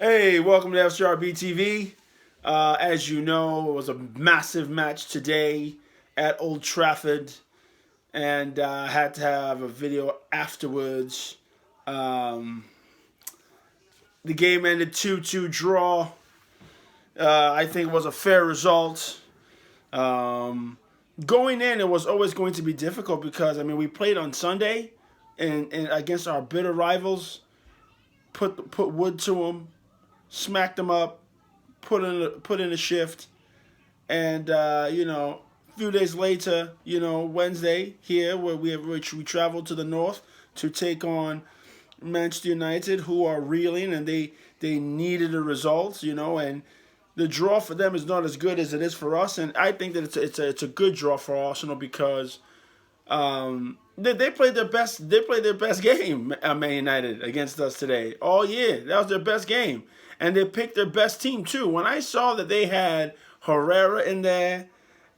Hey, welcome to FCRB TV. As you know, it was a massive match today at Old Trafford, and I had to have a video afterwards. Um, the game ended 2-2 draw. I think it was a fair result. Um, Going in, it was always going to be difficult because, we played on Sunday and against our bitter rivals, put wood to them, smacked them up, put in a shift, and a few days later, Wednesday here where we traveled to the north to take on Manchester United, who are reeling and they needed a result, and the draw for them is not as good as it is for us, and I think that it's a good draw for Arsenal because they played their best. They played their best game, Man United, against us today. All year, that was their best game, and they picked their best team too. When I saw that they had Herrera in there,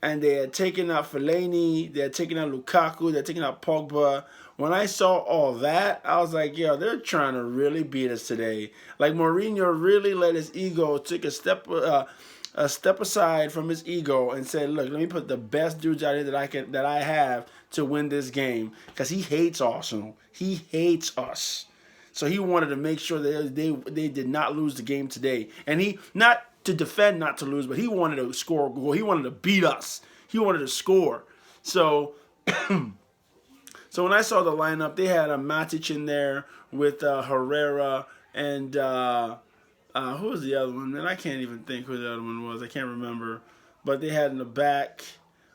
and they had taken out Fellaini, they had taken out Lukaku, they had taken out Pogba. When I saw all that, I was like, yo, they're trying to really beat us today. Like Mourinho really let his ego take a step aside from his ego and said, "Look, let me put the best dudes out here that I have to win this game," because he hates Arsenal. He hates us. So he wanted to make sure that they did not lose the game today, and he not to defend, not to lose, but he wanted to score a goal. He wanted to beat us. He wanted to score. So. So when I saw the lineup, they had a Matic in there with Herrera and who was the other one? Man, I can't even think who the other one was. I can't remember. But they had in the back.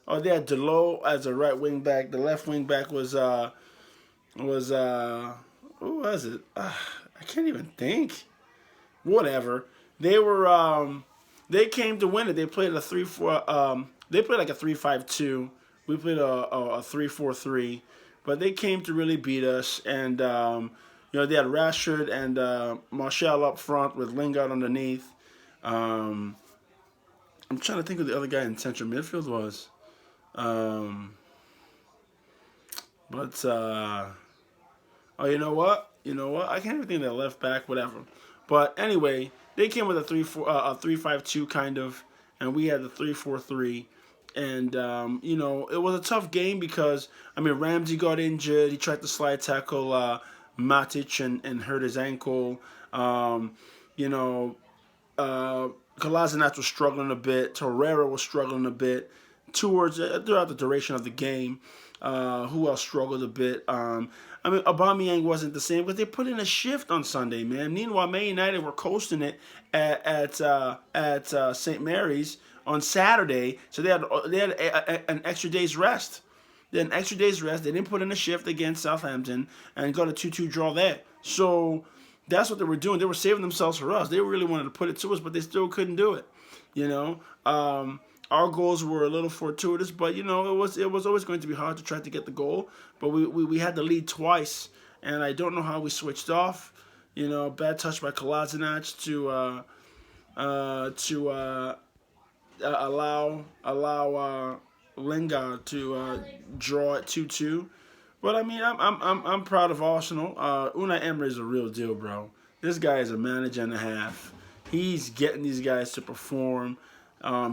Oh, they had Delo as a right wing back. The left wing back was who was it? I can't even think. Whatever. They were they came to win it. They played a 3-4. They played like a 3-5-2. We played a 3-4-3. But they came to really beat us, and they had Rashford and Martial up front with Lingard underneath. I'm trying to think who the other guy in central midfield was. Um, but oh, you know what? I can't even think of that left back, whatever. But anyway, they came with a 3-5-2 kind of, and we had the 3-4-3. And, it was a tough game because, Ramsey got injured. He tried to slide tackle Matic and hurt his ankle. You know, Kolasinac was struggling a bit. Herrera was struggling a bit throughout the duration of the game. Who else struggled a bit? Aubameyang wasn't the same, but they put in a shift on Sunday, man. Meanwhile, Man United were coasting it at St. Mary's on Saturday, so they had an extra day's rest. They had an extra day's rest. They didn't put in a shift against Southampton and got a 2-2 draw there. So that's what they were doing. They were saving themselves for us. They really wanted to put it to us, but they still couldn't do it. Our goals were a little fortuitous, but it was always going to be hard to try to get the goal. But we had the lead twice, and I don't know how we switched off. Bad touch by Kolasinac to allow Lingard to draw at 2-2. But I'm proud of Arsenal. Unai Emery is a real deal, bro. This guy is a manager and a half. He's getting these guys to perform.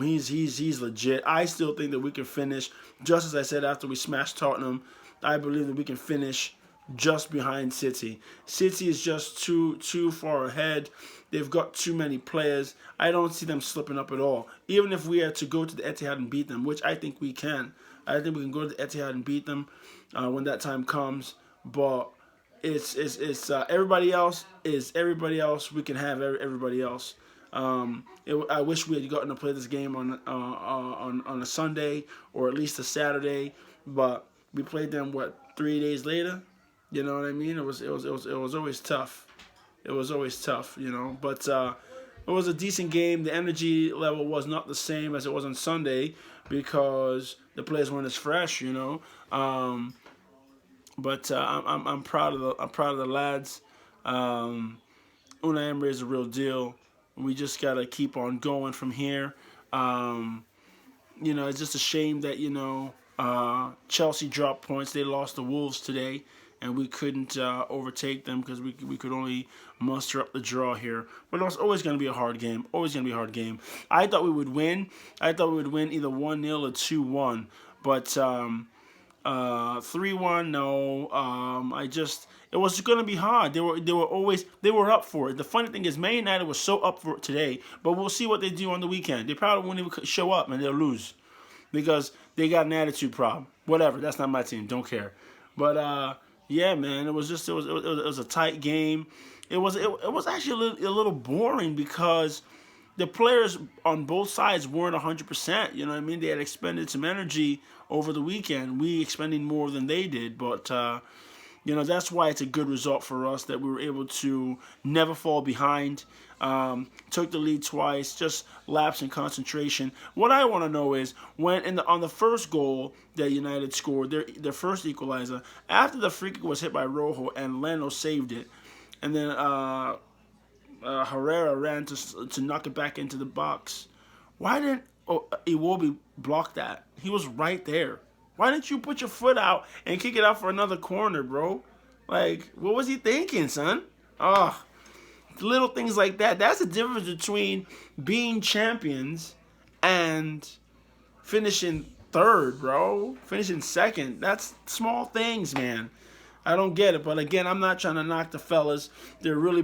He's legit. I still think that we can finish, just as I said after we smashed Tottenham. I believe that we can finish just behind City. City is just too far ahead. They've got too many players. I don't see them slipping up at all. Even if we had to go to the Etihad and beat them, which I think we can. I think we can go to the Etihad and beat them when that time comes. But it's everybody else is everybody else. We can have everybody else. I wish we had gotten to play this game on a Sunday or at least a Saturday, but we played them 3 days later. You know what I mean? It was always tough. It was always tough, But it was a decent game. The energy level was not the same as it was on Sunday because the players weren't as fresh, But I'm proud of the lads. Unai Emery is a real deal. We just gotta keep on going from here. It's just a shame that Chelsea dropped points. They lost the Wolves today, and we couldn't overtake them because we could only muster up the draw here. But it was always going to be a hard game. Always going to be a hard game. I thought we would win. I thought we would win either 1-0 or 2-1. But 3-1, no. It was going to be hard. They were up for it. The funny thing is, Man United was so up for it today, but we'll see what they do on the weekend. They probably won't even show up and they'll lose because they got an attitude problem. Whatever. That's not my team. Don't care. But yeah, man, it was a tight game. It was actually a little boring because the players on both sides weren't 100%. You know what I mean? They had expended some energy over the weekend. We expending more than they did, but that's why it's a good result for us that we were able to never fall behind. Took the lead twice, just lapse in concentration. What I want to know is when on the first goal that United scored, their first equalizer, after the free kick was hit by Rojo and Leno saved it, and then Herrera ran to knock it back into the box. Why didn't Iwobi block that? He was right there. Why didn't you put your foot out and kick it out for another corner, bro? Like, what was he thinking, son? Little things like that. That's the difference between being champions and finishing third, bro. Finishing second. That's small things, man. I don't get it. But again, I'm not trying to knock the fellas. They're really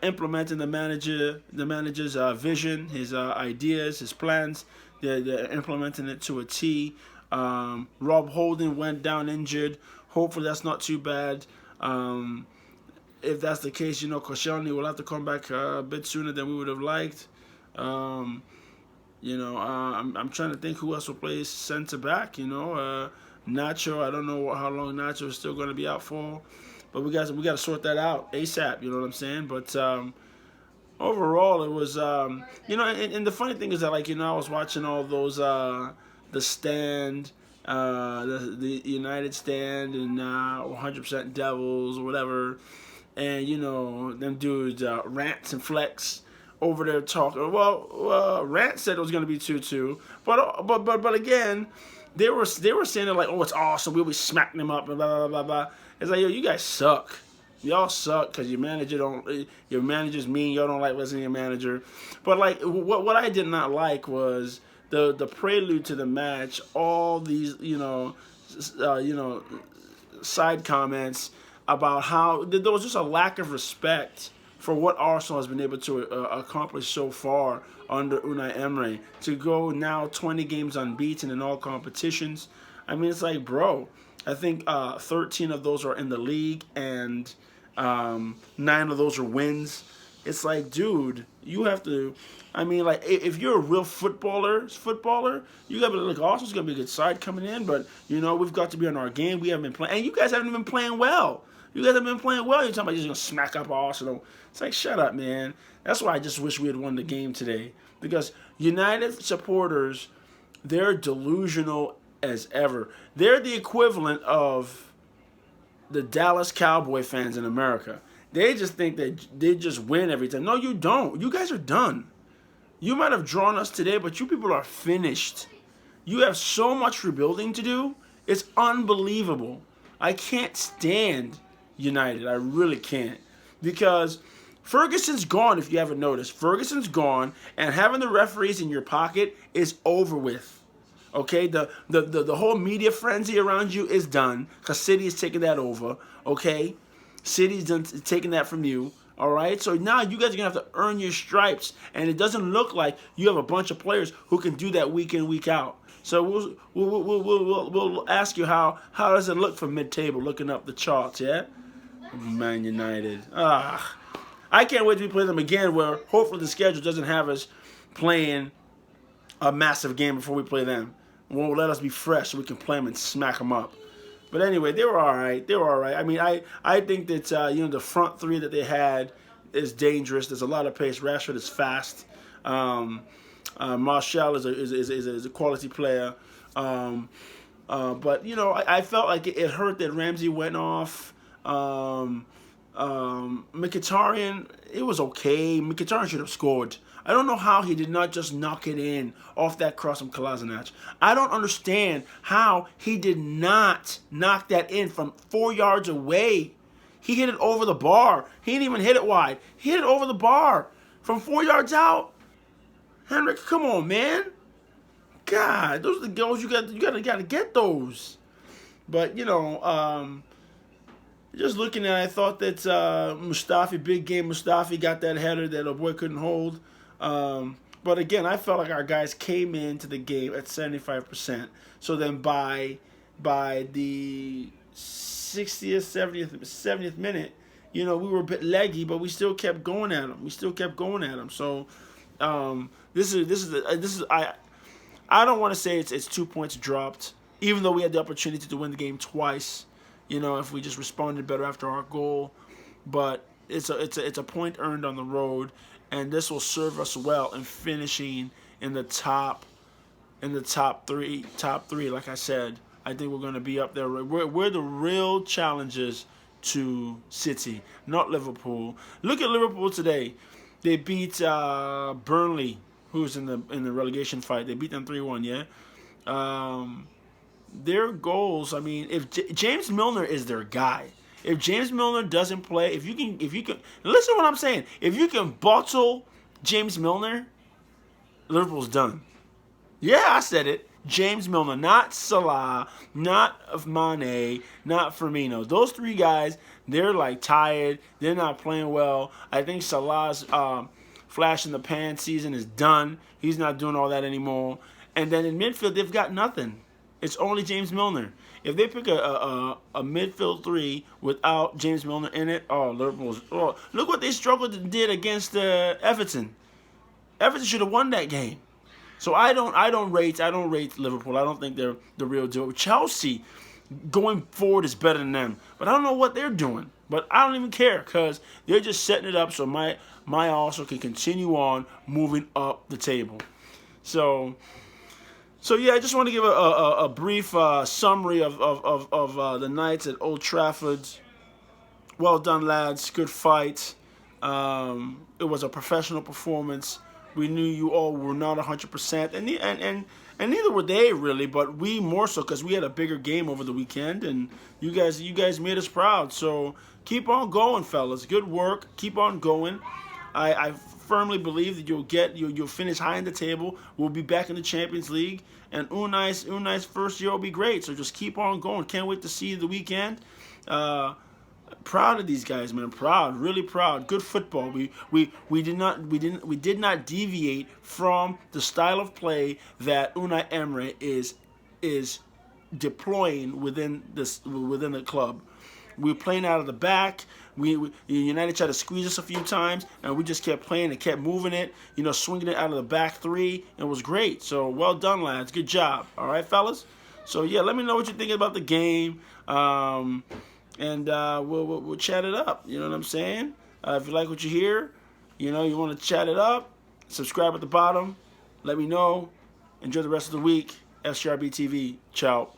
implementing the manager's vision, his ideas, his plans. They're implementing it to a T. Rob Holding went down injured. Hopefully that's not too bad. If that's the case, Koscielny will have to come back a bit sooner than we would have liked. I'm trying to think who else will play center back. Nacho. I don't know how long Nacho is still going to be out for, but we got to sort that out ASAP. You know what I'm saying? But overall, it was and the funny thing is that I was watching all those the stand. The United stand and 100% Devils or whatever, and them dudes Rants and Flex over there talking. Well, Rant said it was going to be 2-2, but again, they were saying it like, oh, it's awesome, we'll be smacking them up and blah blah blah blah. It's like, yo, you guys suck. Y'all suck because your manager's mean. Y'all don't like listening to your manager. But what I did not like was the prelude to the match, all these side comments about how there was just a lack of respect for what Arsenal has been able to accomplish so far under Unai Emery, to go now 20 games unbeaten in all competitions. I mean, it's like, bro, I think 13 of those are in the league and 9 of those are wins. It's like, dude, you have to. I mean, if you're a real footballer, you got to be like, Arsenal's gonna be a good side coming in, but we've got to be on our game. We haven't been playing, and you guys haven't been playing well. You're talking about you're just gonna smack up Arsenal. It's like, shut up, man. That's why I just wish we had won the game today, because United supporters, they're delusional as ever. They're the equivalent of the Dallas Cowboy fans in America. They just think that they just win every time. No, you don't. You guys are done. You might have drawn us today, but you people are finished. You have so much rebuilding to do. It's unbelievable. I can't stand United. I really can't. Because Ferguson's gone, if you haven't noticed. Ferguson's gone, and having the referees in your pocket is over with. Okay? The whole media frenzy around you is done, because City is taking that over. Okay? City's done taking that from you. All right, so now you guys are gonna have to earn your stripes, and it doesn't look like you have a bunch of players who can do that week in, week out. So we'll ask you how does it look from mid-table, looking up the charts, yeah? Man United, I can't wait to play them again. Where hopefully the schedule doesn't have us playing a massive game before we play them. It won't let us be fresh so we can play them and smack them up. But anyway, they were all right. I mean, I think that the front three that they had is dangerous. There's a lot of pace. Rashford is fast. Martial is a quality player. But I felt like it hurt that Ramsey went off. Mkhitaryan, it was okay. Mkhitaryan should have scored. I don't know how he did not just knock it in off that cross from Kolasinac. I don't understand how he did not knock that in from 4 yards away. He hit it over the bar. He didn't even hit it wide. He hit it over the bar from 4 yards out. Henrik, come on, man. God, those are the goals you gotta get those. But just looking at it, I thought that Mustafi, big game Mustafi, got that header that a boy couldn't hold. But again, I felt like our guys came into the game at 75%. So then by the 60th, 70th minute, we were a bit leggy, but we still kept going at them. So I don't want to say it's 2 points dropped, even though we had the opportunity to win the game twice. If we just responded better after our goal, but it's a point earned on the road, and this will serve us well in finishing in the top three. Like I said, I think we're going to be up there. We're the real challengers to City, not Liverpool. Look at Liverpool today. They beat Burnley, who's in the relegation fight. They beat them 3-1. Yeah. Their goals. I mean, if James Milner is their guy, if James Milner doesn't play, if you can, listen to what I'm saying. If you can bottle James Milner, Liverpool's done. Yeah, I said it. James Milner, not Salah, not Mane, not Firmino. Those three guys, they're like tired. They're not playing well. I think Salah's flash in the pan season is done. He's not doing all that anymore. And then in midfield, they've got nothing. It's only James Milner. If they pick a midfield three without James Milner in it, Liverpool's. Oh, look what they struggled and did against Everton. Everton should have won that game. So I don't rate Liverpool. I don't think they're the real deal. Chelsea going forward is better than them, but I don't know what they're doing. But I don't even care because they're just setting it up so my Arsenal can continue on moving up the table. So yeah, I just want to give a brief summary of the nights at Old Trafford. Well done, lads. Good fight. It was a professional performance. We knew you all were not 100%, and neither were they really, but we more so because we had a bigger game over the weekend, and you guys made us proud. So keep on going, fellas. Good work. Keep on going. I firmly believe that you'll finish high in the table. We'll be back in the Champions League, and Unai's first year will be great. So just keep on going. Can't wait to see the weekend. Proud of these guys, man. Proud, really proud. Good football. We did not deviate from the style of play that Unai Emery is deploying within the club. We were playing out of the back. United tried to squeeze us a few times, and we just kept playing and kept moving it, swinging it out of the back three. It was great. So well done, lads. Good job. All right, fellas. So yeah, let me know what you're thinking about the game, and we'll chat it up. You know what I'm saying? If you like what you hear, you want to chat it up, subscribe at the bottom. Let me know. Enjoy the rest of the week. SCRB TV. Ciao.